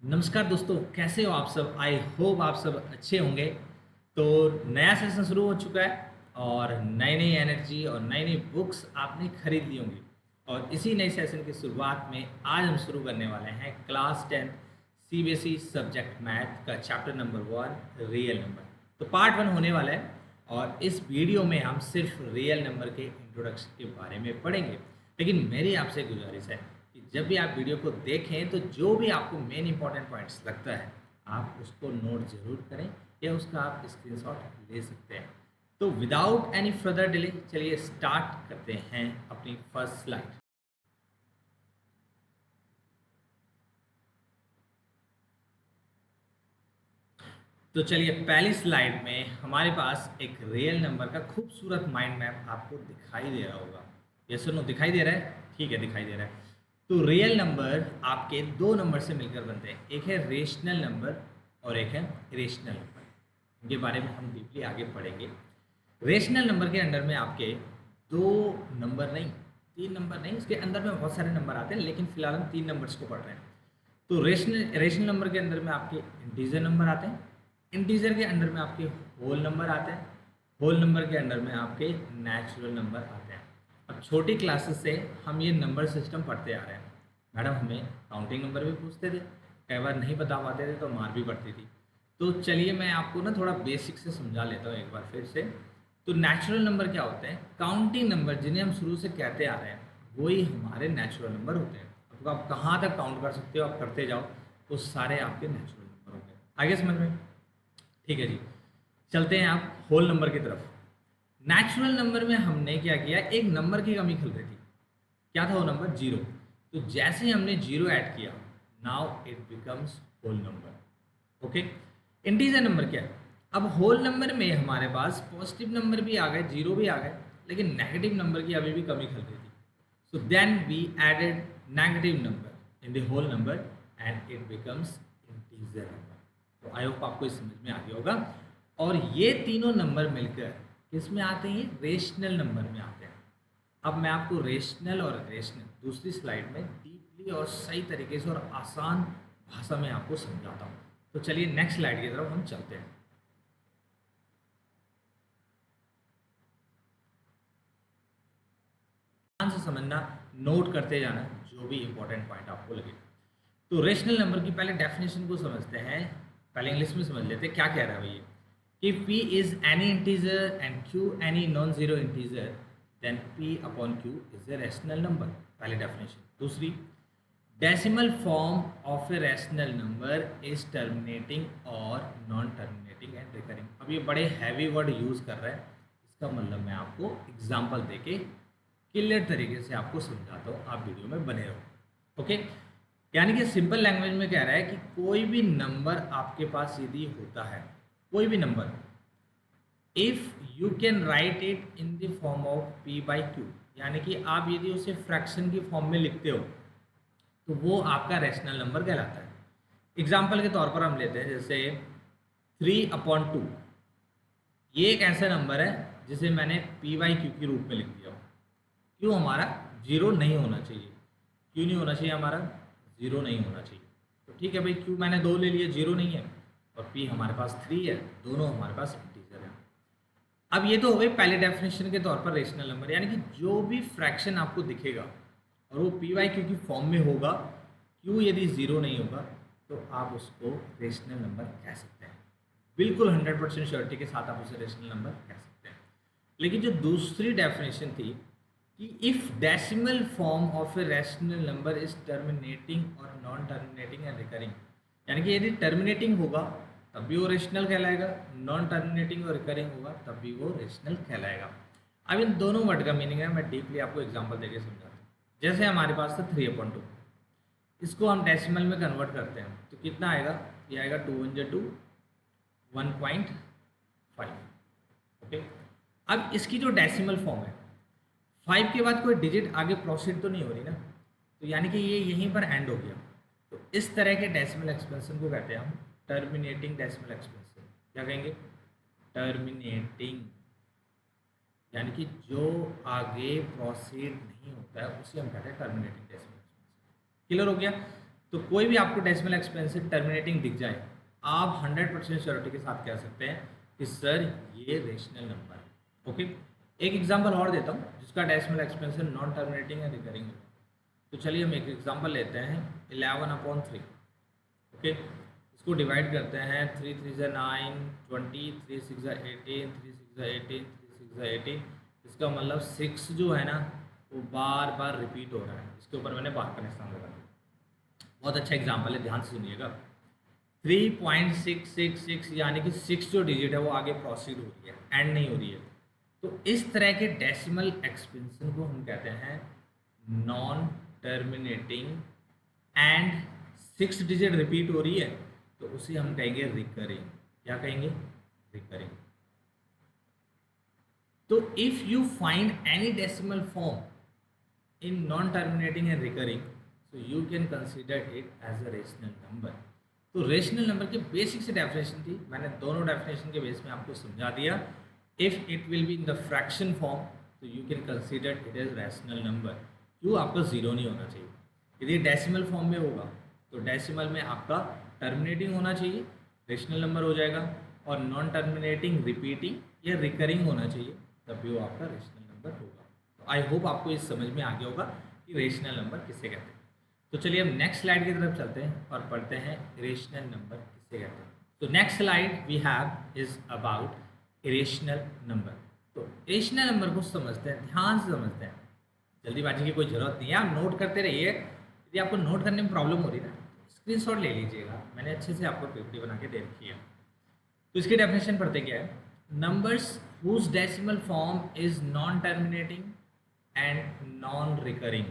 नमस्कार दोस्तों, कैसे हो आप सब? आई होप आप सब अच्छे होंगे। तो नया सेशन शुरू हो चुका है और नई-नई एनर्जी और नई-नई बुक्स आपने खरीद ली होंगी। और इसी नए सेशन की शुरुआत में आज हम शुरू करने वाले हैं क्लास 10 सीबीएसई सब्जेक्ट मैथ का चैप्टर नंबर 1 रियल नंबर। तो पार्ट 1 होने वाला है और इस वीडियो में हम सिर्फ रियल नंबर के इंट्रोडक्शन के बारे में पढ़ेंगे। लेकिन मेरी आपसे गुजारिश है कि जब भी आप वीडियो को देखें तो जो भी आपको मेन इंपॉर्टेंट पॉइंट्स लगता है आप उसको नोट ज़रूर करें या उसका आप स्क्रीनशॉट ले सकते हैं। तो विदाउट एनी फर्दर डिले चलिए स्टार्ट करते हैं अपनी फर्स्ट स्लाइड। तो चलिए पहली स्लाइड में हमारे पास एक रियल नंबर का खूबसूरत माइंड मैप आपको दिखाई दे रहा होगा। ये सुनो, दिखाई दे रहा है? ठीक है, दिखाई दे रहा है। तो रियल नंबर आपके दो नंबर से मिलकर बनते हैं, एक है रेशनल नंबर और एक है इरेशनल नंबर। इनके बारे में हम डीपली आगे पढ़ेंगे। रेशनल नंबर के अंडर में आपके दो नंबर नहीं, तीन नंबर नहीं, इसके अंदर में बहुत सारे नंबर आते हैं, लेकिन फिलहाल हम तीन नंबर्स को पढ़ रहे हैं। तो रेशनल रेशनल नंबर के अंदर में आपके इंटीजर नंबर आते हैं, इंटीजर के अंडर में आपके होल नंबर आते हैं, होल नंबर के अंडर में आपके नेचुरल नंबर आते हैं। अब छोटी क्लासेस से हम ये नंबर सिस्टम पढ़ते आ रहे हैं। मैडम हमें काउंटिंग नंबर भी पूछते थे, कई बार नहीं बता पाते थे तो मार भी पड़ती थी। तो चलिए मैं आपको ना थोड़ा बेसिक से समझा लेता हूँ एक बार फिर से। तो नेचुरल नंबर क्या होते हैं? काउंटिंग नंबर जिन्हें हम शुरू से कहते आ रहे हैं वही हमारे नेचुरल नंबर होते हैं। तो आप कहाँ तक काउंट कर सकते हो, आप करते जाओ, वो सारे आपके नेचुरल नंबर होंगे। आगे समझ में? ठीक है जी। चलते हैं आप होल नंबर की तरफ। नेचुरल नंबर में हमने क्या किया, एक नंबर की कमी खल रही थी। क्या था वो नंबर? जीरो। तो जैसे ही हमने जीरो ऐड किया, now it becomes whole number. Okay. Integer number क्या है? अब होल नंबर में हमारे पास पॉजिटिव नंबर भी आ गए, जीरो भी आ गए, लेकिन नेगेटिव नंबर की अभी भी कमी खल रही थी। So then we added negative number in the whole number and it becomes integer number. तो आई होप आपको इस समझ में आ गया होगा। और ये तीनों नंबर मिलकर किस में आते हैं? रेशनल नंबर में आते हैं। अब मैं आपको रेशनल और रेशनल दूसरी स्लाइड में डीपली और सही तरीके से और आसान भाषा में आपको समझाता हूँ। तो चलिए नेक्स्ट स्लाइड की तरफ हम चलते हैं। ध्यान से समझना, नोट करते जाना जो भी इंपॉर्टेंट पॉइंट आपको लगे। तो रेशनल नंबर की पहले डेफिनेशन को समझते हैं। पहले इंग्लिश में समझ लेते हैं क्या कह रहा है भैया। कि p is any integer and q any non zero integer, then p upon q is a rational number. पहली डेफिनेशन। दूसरी, decimal form of a rational number is terminating और नॉन टर्मिनेटिंग एंड रिकरिंग। अब ये बड़े heavy word use कर रहा है, इसका मतलब मैं आपको एग्जाम्पल देके क्लियर तरीके से आपको समझाता हूँ, आप वीडियो में बने रहो। ओके। यानी कि सिंपल लैंग्वेज में कह रहा है कि कोई भी नंबर आपके पास यदि होता है, कोई भी number, if you can write it in the form of p by Q, यानी कि आप यदि उसे फ्रैक्शन की फॉर्म में लिखते हो तो वो आपका रैशनल नंबर कहलाता है। एग्जाम्पल के तौर पर हम लेते हैं जैसे 3/2। ये एक ऐसा नंबर है जिसे मैंने p बाई क्यू के रूप में लिख दिया हो। क्यों? हमारा जीरो नहीं होना चाहिए। क्यों नहीं होना चाहिए? हमारा जीरो नहीं होना चाहिए। तो ठीक है भाई, क्यों मैंने दो ले लिए, जीरो नहीं है, और p हमारे पास 3 है, दोनों हमारे पास इंटीजर है। अब ये तो हो गई पहले डेफिनेशन के तौर पर रेशनल नंबर, यानी कि जो भी फ्रैक्शन आपको दिखेगा और वो पी वाई क्यू की फॉर्म में होगा, क्यू यदि ज़ीरो नहीं होगा तो आप उसको रेशनल नंबर कह सकते हैं। बिल्कुल 100% श्योरिटी के साथ आप उसे रेशनल नंबर कह सकते हैं। लेकिन जो दूसरी डेफिनेशन थी कि if decimal form of a rational number is terminating और नॉन टर्मिनेटिंग एंड रिकरिंग, यानी कि यदि टर्मिनेटिंग होगा तब भी वो रेशनल कहलाएगा, नॉन टर्मिनेटिंग और रिकरिंग होगा तब भी वो रेशनल कहलाएगा। अब इन दोनों वर्ड का मीनिंग है, मैं डीपली आपको एग्जांपल देके समझाता हूँ। जैसे हमारे पास था 3/2, इसको हम डेसिमल में कन्वर्ट करते हैं तो कितना आएगा? ये आएगा 2 1 2 1.5। ओके। अब इसकी जो डेसिमल फॉर्म है, 5 के बाद कोई डिजिट आगे प्रोसीड तो नहीं हो रही ना, तो यानी कि ये यहीं पर एंड हो गया। तो इस तरह के डेसिमल एक्सपेंशन को कहते हैं हम टर्मिनेटिंग डेसिमल एक्सपेंशन। क्या कहेंगे? टर्मिनेटिंग, यानी कि जो आगे प्रोसीड नहीं होता है उसे हम कहते हैं टर्मिनेटिंग डेसिमल एक्सपेंशन। क्लियर हो गया? तो कोई भी आपको डेसिमल एक्सपेंशन टर्मिनेटिंग दिख जाए, आप 100% श्योरिटी के साथ कह सकते हैं कि सर ये रेशनल नंबर है। ओके, एक एग्जांपल और देता हूँ जिसका डेसिमल एक्सपेंशन नॉन टर्मिनेटिंग है, रिकरिंग है। तो चलिए हम एक एग्जांपल लेते हैं 11/3। ओके, इसको डिवाइड करते हैं 3 3 ज़ा 9, 20, 3 6 ज़ा 18, 3 6 ज़ा 18, 3 6 ज़ा 18। इसका मतलब 6 जो है ना वो बार बार रिपीट हो रहा है। इसके ऊपर मैंने बार का निशान लगा दिया। बहुत अच्छा एग्जाम्पल है, ध्यान से सुनिएगा। 3.666 यानी कि 6 जो डिजिट है वो आगे प्रोसीड हो रही है, एंड नहीं हो रही है। तो इस तरह के डेसिमल एक्सपेंशन को हम कहते हैं non terminating, and 6 digit repeat हो रही है तो उसे हम कहेंगे रिकरिंग। क्या कहेंगे? रिकरिंग। तो if you find any decimal form in non terminating and recurring, so you can consider it as a rational number। तो रेशनल नंबर की बेसिक से डेफिनेशन थी, मैंने दोनों डेफिनेशन के बेस में आपको समझा दिया। If it will be in the fraction form तो you can consider it as rational number. क्यों? आपका ज़ीरो नहीं होना चाहिए। यदि डेसिमल फॉर्म में होगा तो डेसिमल में आपका टर्मिनेटिंग होना चाहिए, रेशनल नंबर हो जाएगा, और नॉन टर्मिनेटिंग, रिपीटिंग या रिकरिंग होना चाहिए, तभी वो आपका रेशनल नंबर होगा। तो आई होप आपको इस समझ में आ गया होगा कि रेशनल नंबर किसे कहते हैं। तो चलिए हम नेक्स्ट स्लाइड की तरफ चलते हैं और पढ़ते हैं इरेशनल नंबर किसे कहते हैं। तो next slide we have is about irrational number. तो इरेशनल नंबर को समझते हैं, ध्यान से समझते हैं, जल्दीबाजी की कोई ज़रूरत नहीं है, आप नोट करते रहिए। यदि आपको नोट करने में प्रॉब्लम हो रही है ना, स्क्रीनशॉट ले लीजिएगा, मैंने अच्छे से आपको पीपीटी बना के दे रखी है। तो इसकी डेफिनेशन पढ़ते क्या है? Numbers whose decimal form is non terminating and non recurring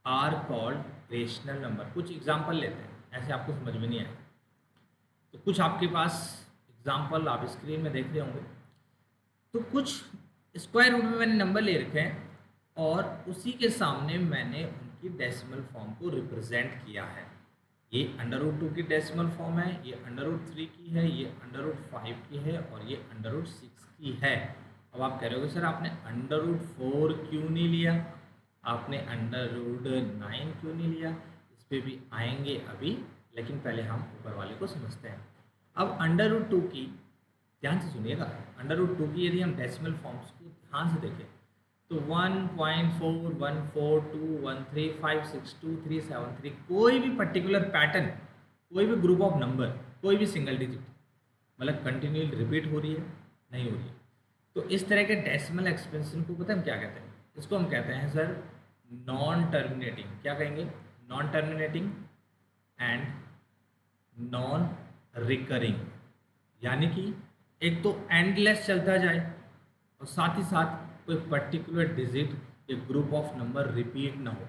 are called rational number. कुछ एग्जाम्पल लेते हैं, ऐसे आपको समझ में नहीं आए तो कुछ आपके पास एग्जाम्पल आप स्क्रीन में देख रहे होंगे। तो कुछ स्क्वायर रूट में मैंने नंबर ले रखे हैं और उसी के सामने मैंने उनकी डेसिमल फॉर्म को रिप्रेजेंट किया है। ये √2 की डेसिमल फॉर्म है, ये √3 की है, ये √5 की है और ये √6 की है। अब आप कह रहे हो सर आपने √4 क्यों नहीं लिया, आपने √9 क्यों नहीं लिया? इस पर भी आएंगे अभी, लेकिन पहले हम ऊपर वाले को समझते हैं। अब √2 की, ध्यान से सुनिएगा, √2 की यदि हम डेसिमल फॉर्म्स को ध्यान से देखें तो 1.414213562373 कोई भी पर्टिकुलर पैटर्न, कोई भी ग्रुप ऑफ नंबर, कोई भी सिंगल डिजिट मतलब कंटिन्यूअली रिपीट हो रही है, नहीं हो रही है। तो इस तरह के डेसिमल एक्सपेंशन को पता है हम क्या कहते हैं? इसको हम कहते हैं सर नॉन टर्मिनेटिंग। क्या कहेंगे? Non terminating and non recurring. यानी कि एक तो एंडलेस चलता जाए और साथ ही साथ कोई पर्टिकुलर डिजिट या ग्रुप ऑफ नंबर रिपीट ना हो।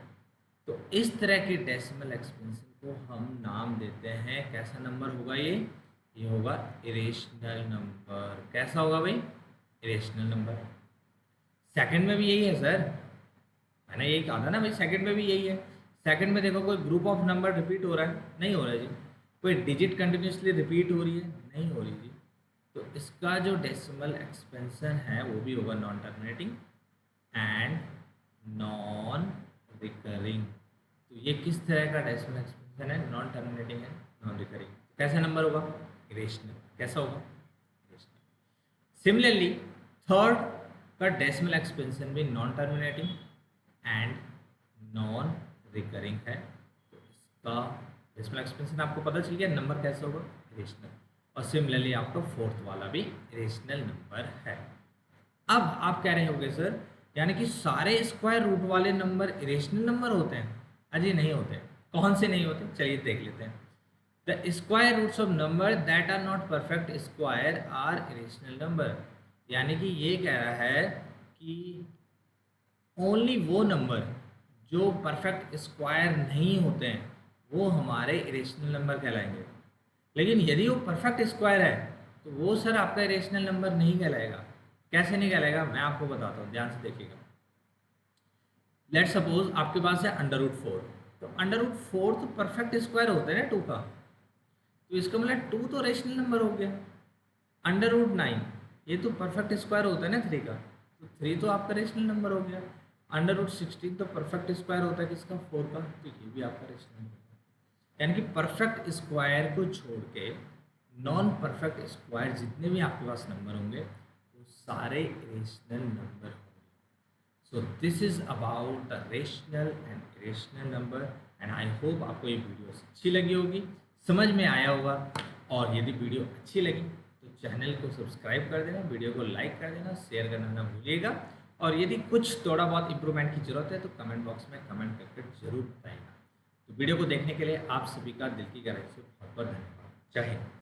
तो इस तरह के डेसिमल एक्सपेंशन को हम नाम देते हैं, कैसा नंबर होगा ये होगा इरेशनल नंबर। कैसा होगा भाई? Irrational number. सेकंड में भी यही है सर, मैंने यही कहा था ना भाई, सेकंड में भी यही है। सेकंड में देखो कोई ग्रुप ऑफ नंबर रिपीट हो रहा है, नहीं हो रहा है जी। कोई डिजिट कंटिन्यूसली रिपीट हो रही है, नहीं हो रही जी। तो इसका जो डेसिमल एक्सपेंशन है वो भी होगा non terminating and non recurring. तो ये किस तरह का डेसिमल एक्सपेंशन है? नॉन टर्मिनेटिंग है, नॉन रिकरिंग। कैसा नंबर होगा? इरेशनल। कैसा होगा? इरेशनल। सिमिलरली थर्ड का डेसिमल एक्सपेंशन भी non terminating and non recurring है। तो इसका डेसिमल एक्सपेंशन आपको पता चल गया, नंबर कैसा होगा? इरेशनल। और सिमिलरली आपका फोर्थ वाला भी इरेशनल नंबर है। अब आप कह रहे होंगे सर यानी कि सारे स्क्वायर रूट वाले नंबर इरेशनल नंबर होते हैं? अजी नहीं होते। कौन से नहीं होते? चलिए देख लेते हैं। The square roots of number that are not perfect square are irrational number. यानी कि ये कह रहा है कि ओनली वो नंबर जो परफेक्ट स्क्वायर नहीं होते हैं वो हमारे इरेशनल नंबर कहलाएंगे। लेकिन यदि वो परफेक्ट स्क्वायर है तो वो सर आपका इरेशनल नंबर नहीं कहलाएगा। कैसे नहीं कहलाएगा? मैं आपको बताता हूँ, ध्यान से देखिएगा। लेट सपोज आपके पास है √4, तो √4 तो परफेक्ट स्क्वायर होता है ना 2 का, तो इसका मतलब 2 तो रेशनल नंबर हो गया। √9 ये तो परफेक्ट स्क्वायर होता है ना 3 का, तो 3 तो आपका रेशनल नंबर हो गया। √16 तो परफेक्ट स्क्वायर होता है किसका? 4 का, तो ये भी आपका रेशनल नंबर। यानी कि परफेक्ट स्क्वायर को छोड़ के नॉन परफेक्ट स्क्वायर जितने भी आपके पास नंबर होंगे वो सारे रेशनल नंबर होंगे। So this is about the rational and irrational number and I hope आपको ये वीडियो अच्छी लगी होगी, समझ में आया होगा। और यदि वीडियो अच्छी लगी तो चैनल को सब्सक्राइब कर देना, वीडियो को लाइक कर देना, शेयर करना ना भूलिएगा। और यदि कुछ थोड़ा बहुत इम्प्रूवमेंट की ज़रूरत है तो कमेंट बॉक्स में कमेंट करके ज़रूर बताइएगा। तो वीडियो को देखने के लिए आप सभी का दिल की गहराई से बहुत बहुत धन्यवाद। जय हिंद।